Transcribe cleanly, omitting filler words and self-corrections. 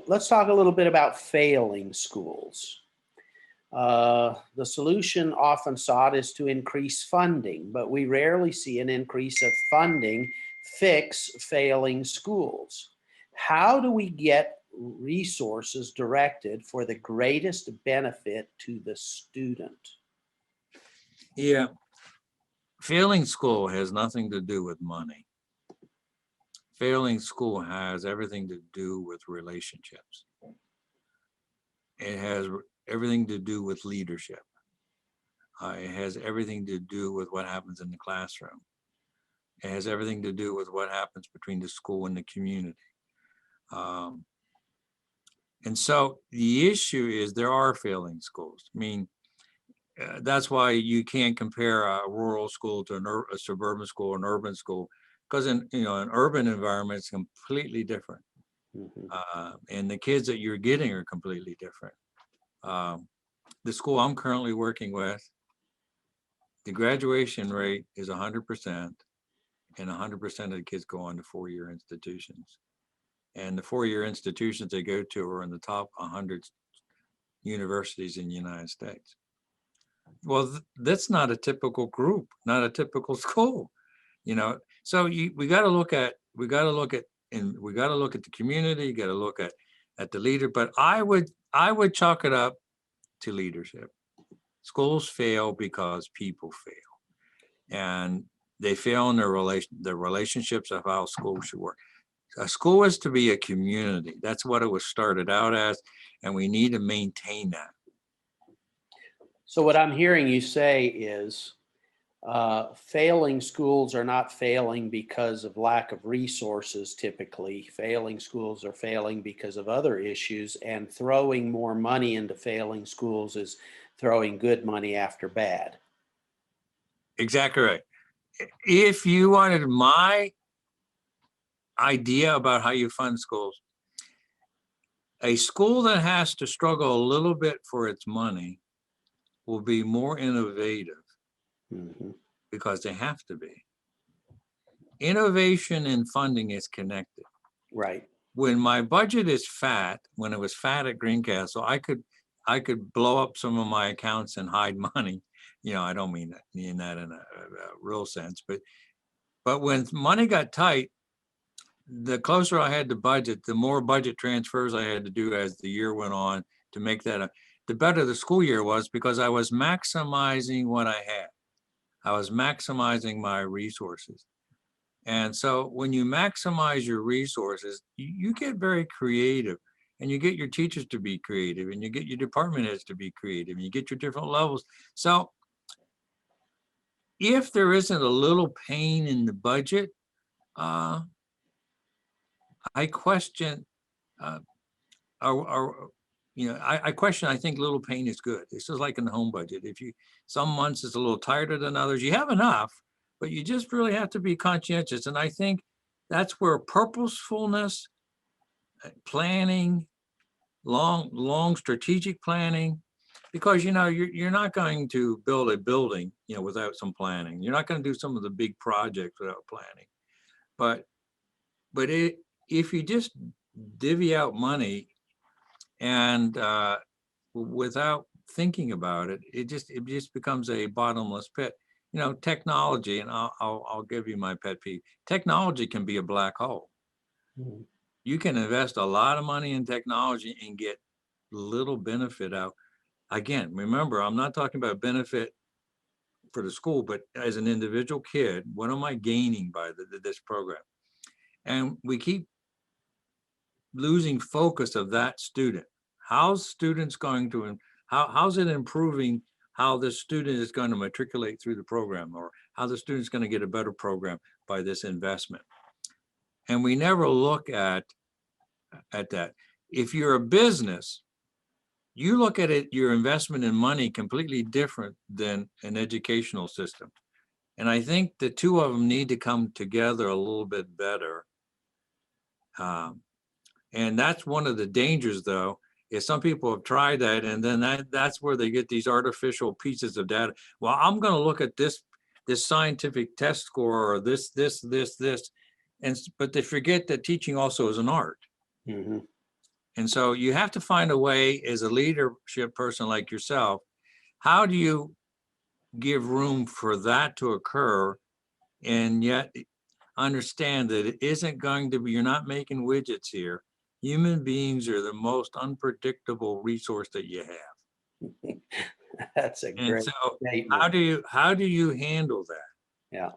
let's talk a little bit about failing schools. The solution often sought is to increase funding, but we rarely see an increase of funding fix failing schools. How do we get resources directed for the greatest benefit to the student? Yeah, failing school has nothing to do with money. Failing school has everything to do with relationships. It has everything to do with leadership. It has everything to do with what happens in the classroom. It has everything to do with what happens between the school and the community. And so the issue is there are failing schools. I mean, that's why you can't compare a rural school to a suburban school, an urban school, because in an urban environment it's completely different. And the kids that you're getting are completely different. The school I'm currently working with, the graduation rate is 100%, and 100% of the kids go on to four-year institutions. And the four-year institutions they go to are in the top 100 universities in the United States. Well, that's not a typical group, not a typical school, So we got to look at the community. You got to look at the leader. But I would chalk it up to leadership. Schools fail because people fail, and they fail in their relationships of how school should work. A school is to be a community. That's what it was started out as, and we need to maintain that. So what I'm hearing you say is failing schools are not failing because of lack of resources typically. Failing schools are failing because of other issues, and throwing more money into failing schools is throwing good money after bad. Exactly right. If you wanted my idea about how you fund schools, a school that has to struggle a little bit for its money will be more innovative because they have to be. Innovation and funding is connected. Right. When my budget is fat, when it was fat at Greencastle, I could blow up some of my accounts and hide money. I don't mean that in a real sense, but when money got tight, the closer I had to budget, the more budget transfers I had to do as the year went on to make that the better the school year was, because I was maximizing what I had. I was maximizing my resources. And so when you maximize your resources, you get very creative, and you get your teachers to be creative, and you get your department heads to be creative, and you get your different levels. So if there isn't a little pain in the budget, I question, I question, I think little pain is good. It's just like in the home budget. Some months it's a little tighter than others. You have enough, but you just really have to be conscientious. And I think that's where purposefulness, planning, long strategic planning, because you're not going to build a building without some planning. You're not going to do some of the big projects without planning. But if you just divvy out money and without thinking about it, it just becomes a bottomless pit. Technology, and I'll give you my pet peeve. Technology can be a black hole. You can invest a lot of money in technology and get little benefit out. Again, remember, I'm not talking about benefit for the school, but as an individual kid, what am I gaining by this program? And we keep losing focus of that student. How's it improving how the student is going to matriculate through the program, or how the student's going to get a better program by this investment? And we never look at that. If you're a business, you look at it, your investment in money completely different than an educational system. And I think the two of them need to come together a little bit better. And that's one of the dangers, though, is some people have tried that, and then that's where they get these artificial pieces of data. Well, I'm going to look at this scientific test score, or this, but they forget that teaching also is an art. And so you have to find a way as a leadership person like yourself, how do you give room for that to occur and yet understand that it isn't going to be, you're not making widgets here. Human beings are the most unpredictable resource that you have. That's a And great so statement. how do you handle that? Yeah.